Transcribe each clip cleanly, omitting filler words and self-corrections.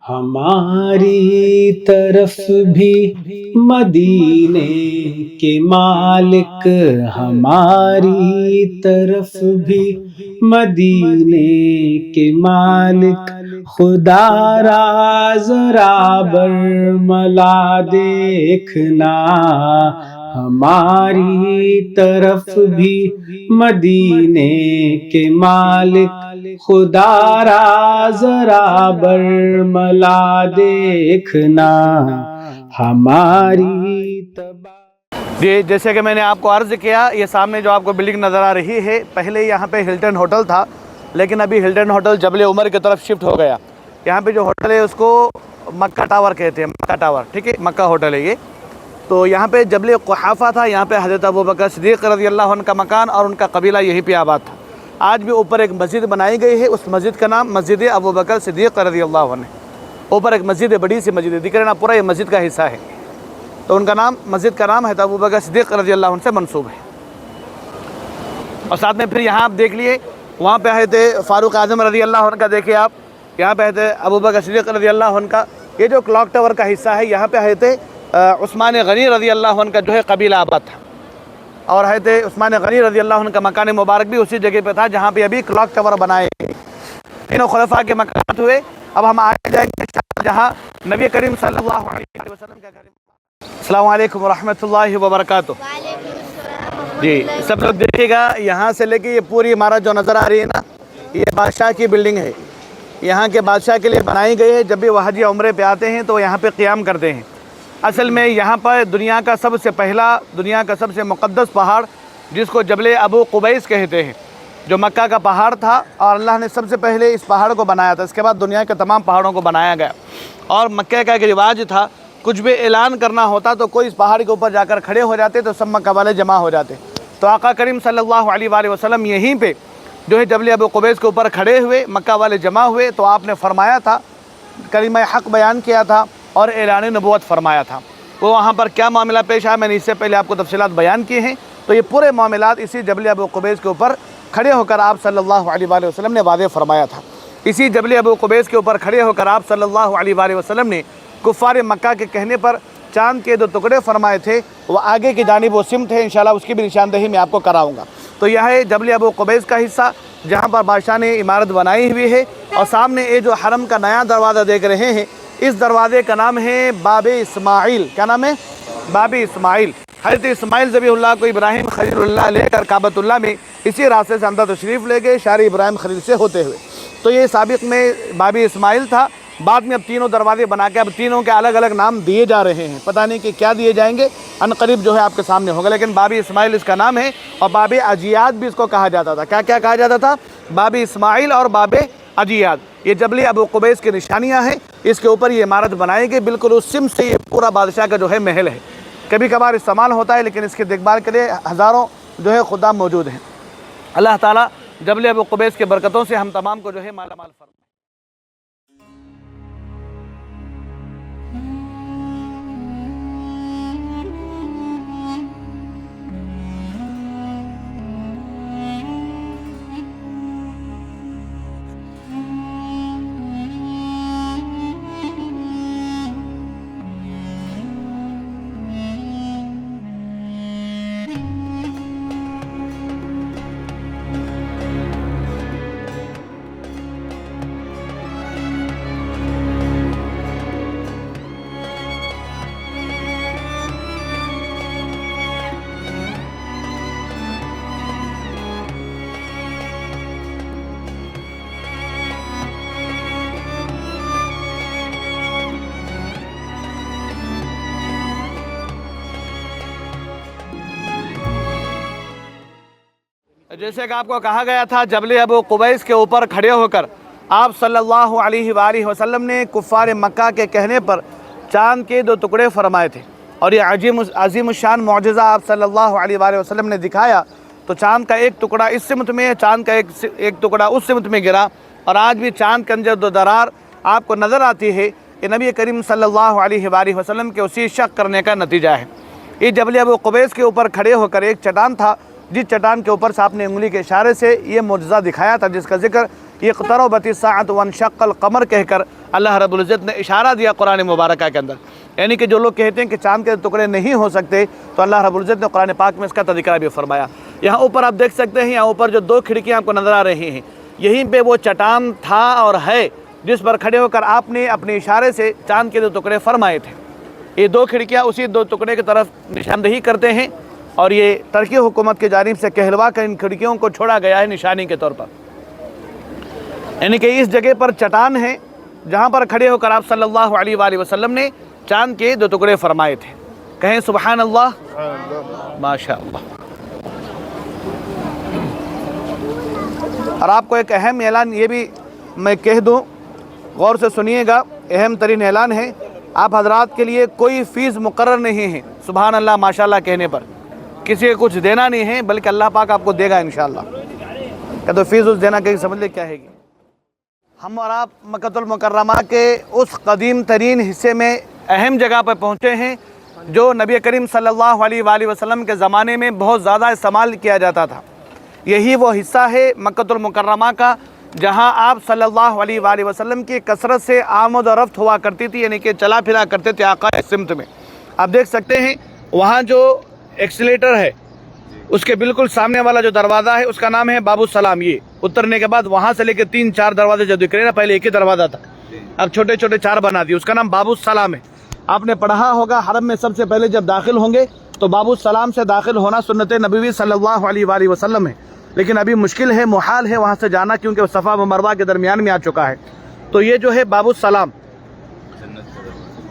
ہماری طرف بھی مدینے کے مالک، ہماری طرف بھی مدینے کے مالک، خدا را ذرا برملا دیکھنا، ہماری طرف بھی مدینے کے مالک، خدا را ذرا برملا دیکھنا، ہماری جی، جیسے کہ میں نے آپ کو عرض کیا، یہ سامنے جو آپ کو بلڈنگ نظر آ رہی ہے، پہلے یہاں پہ ہلٹن ہوٹل تھا، لیکن ابھی ہلٹن ہوٹل جبل عمر کی طرف شفٹ ہو گیا۔ یہاں پہ جو ہوٹل ہے اس کو مکہ ٹاور کہتے ہیں، مکہ ٹاور، ٹھیک ہے، مکہ ہوٹل ہے یہ۔ تو یہاں پہ جبل قحافہ تھا، یہاں پہ حضرت ابوبکر صدیق رضی اللہ عنہ کا مکان اور ان کا قبیلہ یہیں پہ آباد تھا۔ آج بھی اوپر ایک مسجد بنائی گئی ہے، اس مسجد کا نام مسجد ابوبکر صدیق رضی اللہ عنہ۔ اوپر ایک مسجد ہے، بڑی سی مسجد ہے، دکھ رہا نا، پورا یہ مسجد کا حصہ ہے۔ تو ان کا نام، مسجد کا نام ہے ابوبکر صدیق رضی اللہ عنہ سے منسوب ہے۔ اور ساتھ میں پھر یہاں آپ دیکھ لیے، وہاں پہ حضرت فاروق اعظم رضی اللہ عنہ کا دیکھیں آپ، یہاں پہ حضرت ابوبکر صدیق رضی اللہ عنہ کا یہ جو کلاک ٹاور کا حصہ ہے، یہاں پہ حضرت عثمان غنی رضی اللہ عنہ کا جو ہے قبیلہ آباد تھا، اور حضرت عثمان غنی رضی اللہ عنہ کا مکان مبارک بھی اسی جگہ پہ تھا جہاں پہ ابھی کلاک ٹاور بنائے گئے۔ تینوں خلفاء کے مکانات ہوئے۔ اب ہم آگے جائیں گے جہاں نبی کریم صلی اللہ علیہ وسلم کا گھر۔ السلام علیکم ورحمۃ اللہ وبرکاتہ۔ جی، سب لوگ دیکھیے گا، یہاں سے لے کے یہ پوری عمارت جو نظر آ رہی ہے نا، یہ بادشاہ کی بلڈنگ ہے، یہاں کے بادشاہ کے لیے بنائی گئی ہے۔ جب بھی وہ حج یا عمرے پہ آتے ہیں تو یہاں پہ قیام کرتے ہیں۔ اصل میں یہاں پر دنیا کا سب سے پہلا، دنیا کا سب سے مقدس پہاڑ جس کو جبل ابو قبیس کہتے ہیں، جو مکہ کا پہاڑ تھا، اور اللہ نے سب سے پہلے اس پہاڑ کو بنایا تھا، اس کے بعد دنیا کے تمام پہاڑوں کو بنایا گیا۔ اور مکہ کا ایک رواج تھا، کچھ بھی اعلان کرنا ہوتا تو کوئی اس پہاڑ کے اوپر جا کر کھڑے ہو جاتے تو سب مکہ والے جمع ہو جاتے۔ تو آقا کریم صلی اللہ علیہ وآلہ وسلم یہیں پہ جو ہے جبل ابو قبیس کے اوپر کھڑے ہوئے، مکہ والے جمع ہوئے، تو آپ نے فرمایا تھا، کلمہ حق بیان کیا تھا اور اعلان نبوت فرمایا تھا۔ وہ وہاں پر کیا معاملہ پیش آیا، میں نے اس سے پہلے آپ کو تفصیلات بیان کیے ہیں۔ تو یہ پورے معاملات اسی جبل ابو قبیس کے اوپر کھڑے ہو کر آپ صلی اللہ علیہ وآلہ وسلم نے واضح فرمایا تھا۔ اسی جبل ابو قبیس کے اوپر کھڑے ہو کر آپ صلی اللہ علیہ وآلہ وسلم نے کفار مکہ کے کہنے پر چاند کے 2 ٹکڑے فرمائے تھے، وہ آگے کی جانب وہ سمت ہے، انشاءاللہ اس کی بھی نشاندہی میں آپ کو کراؤں گا۔ تو یہ ہے جبل ابو قبیس کا حصہ جہاں پر بادشاہ نے عمارت بنائی ہوئی ہے، اور سامنے یہ جو حرم کا نیا دروازہ دیکھ رہے ہیں، اس دروازے کا نام ہے باب اسماعیل۔ کیا نام ہے؟ باب اسماعیل۔ حضرت اسماعیل ذبیح اللہ کو ابراہیم خلیل اللہ لے کر کعبۃ اللہ میں اسی راستے سے اندر تشریف لے گئے، شہر ابراہیم خلیل سے ہوتے ہوئے۔ تو یہ سابق میں باب اسماعیل تھا، بعد میں اب تینوں دروازے بنا کے اب تینوں کے الگ الگ نام دیے جا رہے ہیں، پتہ نہیں کہ کیا دیے جائیں گے، ان قریب جو ہے آپ کے سامنے ہوگا، لیکن باب اسماعیل اس کا نام ہے۔ اور باب اجیاد بھی اس کو کہا جاتا تھا۔ کیا کیا کہا جاتا تھا؟ باب اسماعیل اور باب اجیاد۔ یہ جبل ابو قبیس کی نشانیاں ہیں، اس کے اوپر یہ عمارت بنائی گئی، بالکل اس سمت سے یہ پورا بادشاہ کا جو ہے محل ہے۔ کبھی کبھار استعمال ہوتا ہے، لیکن اس کی دیکھ بھال کے لیے ہزاروں جو ہے خدام موجود ہیں۔ اللہ تعالیٰ جبل ابو قبیس کے برکتوں سے ہم تمام کو جو ہے مالا مال فرمائے۔ جیسے کہ آپ کو کہا گیا تھا، جبل ابو قبیس کے اوپر کھڑے ہو کر آپ صلی اللہ علیہ وآلہ وسلم نے کفار مکہ کے کہنے پر چاند کے 2 ٹکڑے فرمائے تھے، اور یہ عظیم الشان معجزہ آپ صلی اللہ علیہ وآلہ وسلم نے دکھایا۔ تو چاند کا ایک ٹکڑا اس سمت میں، چاند کا ایک ٹکڑا اس سمت میں گرا، اور آج بھی چاند کے اندر 2 درار آپ کو نظر آتی ہے۔ یہ نبی کریم صلی اللہ علیہ وآلہ وسلم کے اسی شک کرنے کا نتیجہ ہے۔ یہ جبل ابو قبیس کے اوپر کھڑے ہو کر ایک چٹان تھا، جس چٹان کے اوپر سے آپ نے انگلی کے اشارے سے یہ معجزہ دکھایا تھا، جس کا ذکر इक़्तरबति साअत वन्शक़्क़ल क़मर कहकर अल्लाह रब्बुल इज़्ज़त ने इशारा दिया कुरान मुबारक के अंदर। यानी कि जो लोग कहते हैं कि चाँद के टुकड़े नहीं हो सकते, तो अल्लाह रब्बुल इज़्ज़त ने कुरान पाक में इसका तज़किरा भी फरमाया। यहाँ ऊपर आप देख सकते हैं, यहाँ ऊपर जो दो खिड़कियाँ आपको नज़र आ रही हैं, यहीं पे वो चट्टान था और है जिस पर खड़े होकर आपने अपने इशारे से चाँद के 2 टुकड़े फरमाए थे। ये 2 खिड़कियाँ उसी 2 टुकड़े की तरफ निशानदही करते हैं और ये टर्की हुकूमत की जानिब से कहलवा कर इन खिड़कियों को छोड़ा गया है निशानी के तौर पर। यानी कि इस जगह पर चट्टान है जहाँ पर खड़े होकर आप सल्लल्लाहु अलैहि वसल्लम ने चाँद के 2 टुकड़े फरमाए थे। कहें सुबहान अल्लाह, माशा अल्लाह। और आपको एक अहम ऐलान ये भी मैं कह दूँ, गौर से सुनिएगा, अहम तरीन ऐलान है। आप हजरात के लिए कोई फ़ीस मुकर्रर नहीं है सुबहान अल्लाह माशाअल्लाह कहने पर। किसी को कुछ देना नहीं है, बल्कि अल्लाह पाक आपको देगा इंशाअल्लाह। क्या तो फ़ीस उस देना कहीं समझ ले क्या है। हम और आप मक्कतुल मुकर्रमा के उस कदीम तरीन हिस्से में अहम जगह पर पहुँचे हैं जो नबी करीम सल्लल्लाहु अलैहि वसल्लम के ज़माने में बहुत ज़्यादा इस्तेमाल किया जाता था। यही वो हिस्सा है मक्कतुल मुकर्रमा का जहां आप सल्लल्लाहु अलैहि वसल्लम की कसरत से आमद और रफ्त हुआ करती थी, यानी कि चला फिरा करते थे आका इस सिमत में। आप देख सकते हैं वहां जो एक्सीलेटर है उसके बिल्कुल सामने वाला जो दरवाज़ा है उसका नाम है बाबू सलाम। ये उतरने के बाद वहां से लेकर 3-4 दरवाजे जो दिख रहे हैं ना, पहले एक ही दरवाज़ा था, अब छोटे छोटे 4 बना दिए, उसका नाम बाबू सलाम है। आपने पढ़ा होगा हरम में सबसे पहले जब दाखिल होंगे तो बाबू सलाम से दाखिल होना सुन्नत नबवी सल्लल्लाहु अलैहि वसल्लम है, लेकिन अभी मुश्किल है, मुहाल है वहाँ से जाना, क्योंकि वो सफ़ा व मरवा के दरमियान में आ चुका है। तो ये जो है बाबू सलाम,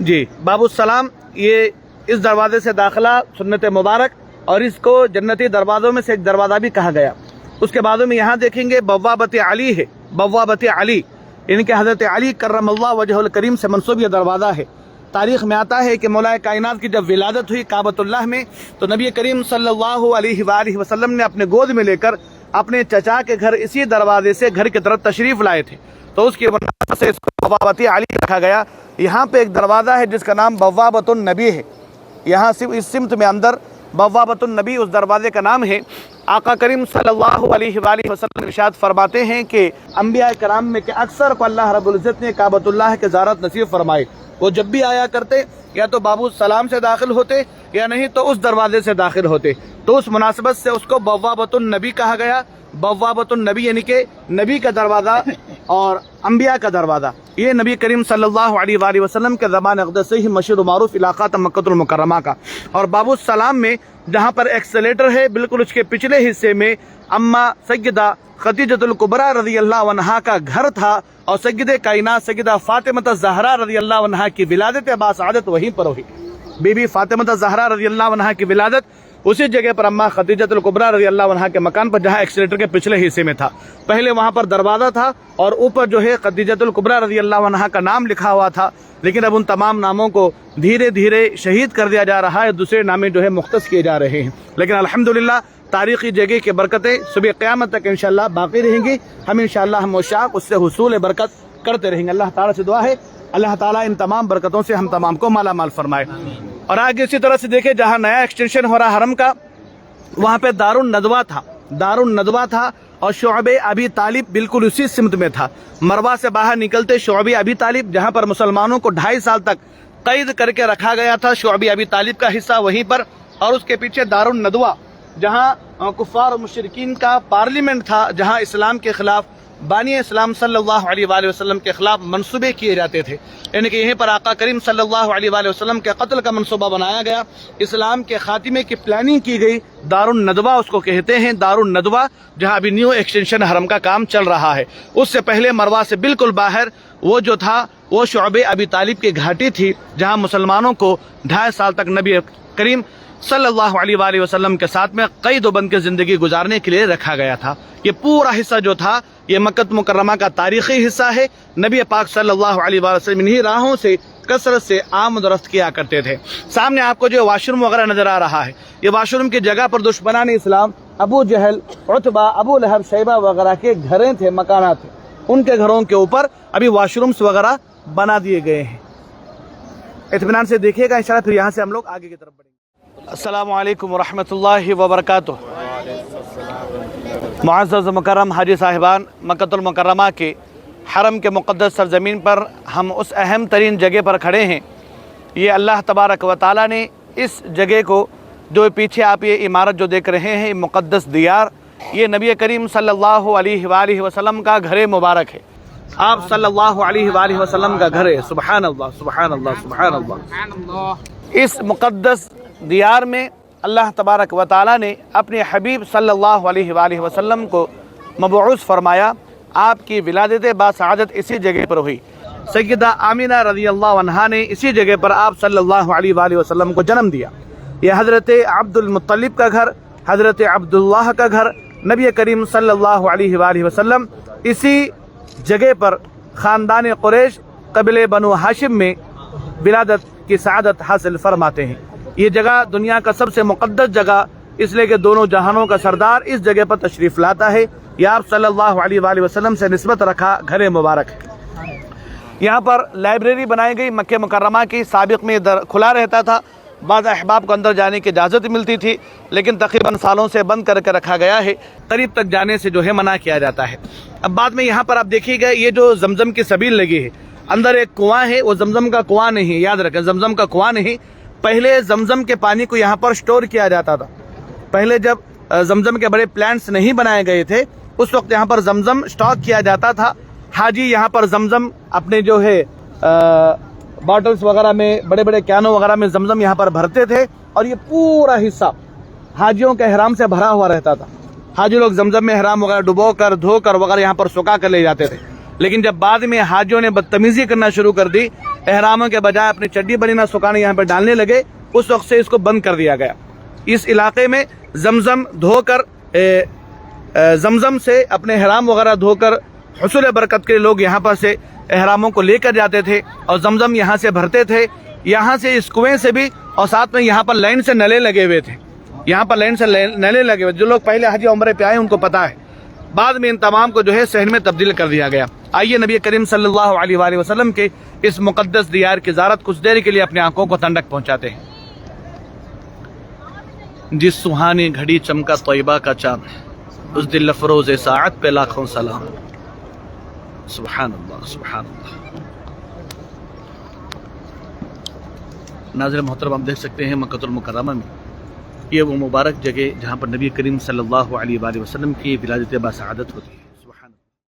जी बाबू सलाम, ये इस दरवाजे से दाखिला सुन्नत मुबारक और इसको जन्नती दरवाज़ों में से एक दरवाज़ा भी कहा गया। उसके बाद में यहाँ देखेंगे बव्वाबत अली है, बव्वाबत अली, इनके हज़रत अली करमल्लाहु वजहुल करीम से मंसूब ये दरवाज़ा है। तारीख़ में आता है कि मौला कायनात की जब विलादत हुई काबतुल्लाह में, तो नबी करीम सल्लल्लाहु अलैहि वसल्लम ने अपने गोद में लेकर अपने चचा के घर इसी दरवाजे से घर की तरफ तशरीफ़ लाए थे, तो उसकी वजह से इसको बव्वाबत अली रखा गया। यहाँ पे एक दरवाज़ा है जिसका नाम बव्वाबतुन नबी है। यहाँ सिर्फ इस सिमत में अंदर बव्वाबतुन नबी उस दरवाजे का नाम है। आका करीम सल्लल्लाहु अलैहि वसल्लम इरशाद फरमाते हैं कि अंबिया कराम में के अक्सर को अल्लाह रब्बुल इज़्ज़त ने काबतुल्लाह के ज़ियारत नसीब फरमाई। वो जब भी आया करते या तो बाबू सलाम से दाखिल होते या नहीं तो उस दरवाजे से दाखिल होते, तो उस मुनासिबत से उसको बव्वाबतुन नबी कहा गया। बव्वाबतुन नबी यानी कि नबी का दरवाज़ा और अंबिया का दरवाज़ा। ये नबी करीम सल्लल्लाहु अलैहि वसल्लम के ज़बान अक़दस से ही मशहूर मारूफ इलाका था मक्कतुल मुकर्रमा का। और बाबू सलाम में जहाँ पर एक्सेलेटर है, बिल्कुल उसके पिछले हिस्से में अम्मा सय्यदा खदीजतुल कुबरा रज़ियल्लाहु अन्हा का घर था और सय्यदे कायनात सय्यदा फातिमा ज़हरा रज़ियल्लाहु अन्हा की विलादत बासआदत वहीं पर हुई। बीबी फातिमा ज़हरा रज़ियल्लाहु अन्हा की विलादत उसी जगह पर अम्मा खदीजतुल कुबरा रज़ियल्लाहु अन्हा के मकान पर, जहाँ एक्सीलेटर के पिछले हिस्से में था। पहले वहाँ पर दरवाज़ा था और ऊपर जो है खदीजतुल कुबरा रज़ियल्लाहु अन्हा का नाम लिखा हुआ था, लेकिन अब उन तमाम नामों को धीरे धीरे शहीद कर दिया जा रहा है, दूसरे नामे जो है मुख्तस किए जा रहे हैं। लेकिन अल्हम्दुलिल्लाह तारीख़ी जगह की बरकतें सुबह क़यामत तक इंशाअल्लाह बाकी रहेंगी। हम इंशाअल्लाह हम मुशाक उससे हुसूल बरकत करते रहेंगे। अल्लाह ताला से दुआ है अल्लाह ताला इन तमाम बरकतों से हम तमाम को माला माल फरमाए। और आगे इसी तरह से देखे जहाँ नया एक्सटेंशन हो रहा हरम का, वहाँ पे दारुन नदवा था, दारुन नदवा था और शुअबे अबी तालिब बिल्कुल उसी सिमत में था। मरवा से बाहर निकलते शुअबे अबी तालिब, जहाँ पर मुसलमानों को 2.5 साल तक कैद करके रखा गया था, शुअबे अबी तालिब का हिस्सा वहीं पर। और उसके पीछे दारुन नदवा, जहाँ कुफ़ार और मुशरिकीन का पार्लियामेंट था, जहाँ इस्लाम के खिलाफ बानी इस्लाम सल्लल्लाहु अलैहि वसल्लम के खिलाफ मंसूबे किए जाते थे। यानी कि यहीं पर आका करीम सल्लल्लाहु अलैहि वसल्लम के कत्ल का मंसूबा बनाया गया, इस्लाम के खातिमे की प्लानिंग की गई। दारुन नदवा उसको कहते हैं, दारुन नदवा, जहाँ अभी न्यू एक्सटेंशन हरम का काम चल रहा है। उससे पहले मरवा से बिल्कुल बाहर वो जो था वो शुअबे अबी तालिब की घाटी थी, जहाँ मुसलमानों को 2.5 साल तक नबी करीम सल्लल्लाहु अलैहि वसल्लम के साथ में कैद बंद के ज़िंदगी गुजारने के लिए रखा गया था। ये पूरा हिस्सा जो था ये मक्कत मुकर्रमा का तारीख़ी हिस्सा है। नबी पाक सल्लल्लाहु अलैहि वसल्लम इन्हीं राहों से कसरत से आमद रफ्त किया करते थे। सामने आपको जो वाशरूम वगैरह नज़र आ रहा है, ये वाशरूम की जगह पर दुश्मनान इस्लाम अबू जहल, उतबा, अबू लहब, शैबा वगैरह के घरें थे, मकानात थे, उनके घरों के ऊपर अभी वाशरूम्स वगैरह बना दिए गए हैं। इत्मीनान से देखिएगा इंशाल्लाह, फिर यहाँ से हम लोग आगे की तरफ बढ़ेंगे। अस्सलामु अलैकुम वरहमतुल्लाहि वबरकातुह। मुअज़्ज़ज़ मुकर्रम हाजी साहिबान, मक्कतुल मुकर्रमा के हरम के मुक़द्दस सरज़मीन पर हम उस अहम तरीन जगह पर खड़े हैं। ये अल्लाह तबारक व तआला ने इस जगह को, जो पीछे आप ये इमारत जो देख रहे हैं, मुक़द्दस दियार, ये नबी करीम सल्लल्लाहु अलैहि वसल्लम का घर मुबारक है। आप सल्लल्लाहु अलैहि वसल्लम का घर है। सुबहान अल्लाह, सुबहान अल्लाह, सुबहान अल्लाह। इस मुक़द्दस दियार में अल्लाह तबारक व तआला ने अपने हबीब सल्लल्लाहु अलैहि वसल्लम को मबऊस फरमाया। आपकी विलादत बासआदत इसी जगह पर हुई। सैयदा आमिना रज़ियल्लाहु अन्हा ने इसी जगह पर आप सल्लल्लाहु अलैहि वसल्लम को जन्म दिया। यह हज़रत अब्दुल मुत्तलिब का घर, हज़रत अब्दुल्लाह का घर, नबी करीम सल्लल्लाहु अलैहि वसल्लम इसी जगह पर ख़ानदान कुरैश कबीले बनु हाशिम में विलादत की सआदत हासिल फरमाते हैं। ये जगह दुनिया का सबसे मुक़द्दस जगह, इसलिए कि दोनों जहानों का सरदार इस जगह पर तशरीफ़ लाता है। यह आप सल्लल्लाहु अलैहि वसल्लम से निस्बत रखा घर मुबारक है। यहाँ पर लाइब्रेरी बनाई गई मक्के मुकर्रमा की। साबिक़ में दर खुला रहता था, बाद अहबाब को अंदर जाने की इजाज़त मिलती थी, लेकिन तकरीबन सालों से बंद करके रखा गया है। करीब तक जाने से जो है मना किया जाता है। अब बाद में यहाँ पर आप देखिएगा, ये जो जमजम की सबील लगी है, अंदर एक कुआं है, वो जमजम का कुआं नहीं है, याद रखें, जमजम का कुआं नहीं। पहले जमजम के पानी को यहाँ पर स्टोर किया जाता था। पहले जब जमजम के बड़े प्लांट्स नहीं बनाए गए थे, उस वक्त यहाँ पर जमजम स्टॉक किया जाता था। हाजी यहाँ पर जमजम अपने जो है बॉटल्स वगैरह में, बड़े बड़े कैनों वगैरह में जमजम यहाँ पर भरते थे, और ये पूरा हिस्सा हाजियों के ihram से भरा हुआ रहता था। हाजी लोग जमजम में ihram वगैरह डुबो कर, धो कर वगैरह यहाँ पर सुखा कर ले जाते थे। लेकिन जब बाद में हाजियों ने बदतमीजी करना शुरू कर दी, ihramों के बजाय अपनी चड्डी बनीना सुखाने यहाँ पर डालने लगे, उस वक्त से इसको बंद कर दिया गया। इस इलाके में जमजम धोकर, जमजम से अपने ihram वगैरह धोकर हुसूल बरकत के लोग यहाँ पर से ihramों को लेकर जाते थे और जमजम यहाँ से भरते थे। यहाँ से इस कुएं से भी, और साथ में यहाँ पर लाइन से नले लगे हुए थे। यहाँ पर लाइन से नले लगे हुए, जो लोग पहले हज उम्रे पे आए उनको पता है। बाद में इन तमाम को जो है शहर में तब्दील कर दिया गया। आइए नबी करीम सल्लल्लाहु अलैहि वसल्लम के इस मुक़द्दस दियार की ज़ियारत कुछ देर के लिए अपनी आंखों को ठंडक पहुँचाते हैं। जिस सुहानी घड़ी चमका तैयबा का चाँद, उस दिल अफरोज़ साअत पे लाखों सलाम। सुभान अल्लाह, सुभान अल्लाह। नाज़रीन मोहतरम, आप देख सकते हैं मक्कतुल मुकर्रमा में ये वो मुबारक जगह जहाँ पर नबी करीम सल्लल्लाहु अलैहि वसल्लम की विलादत बासआदत होती है।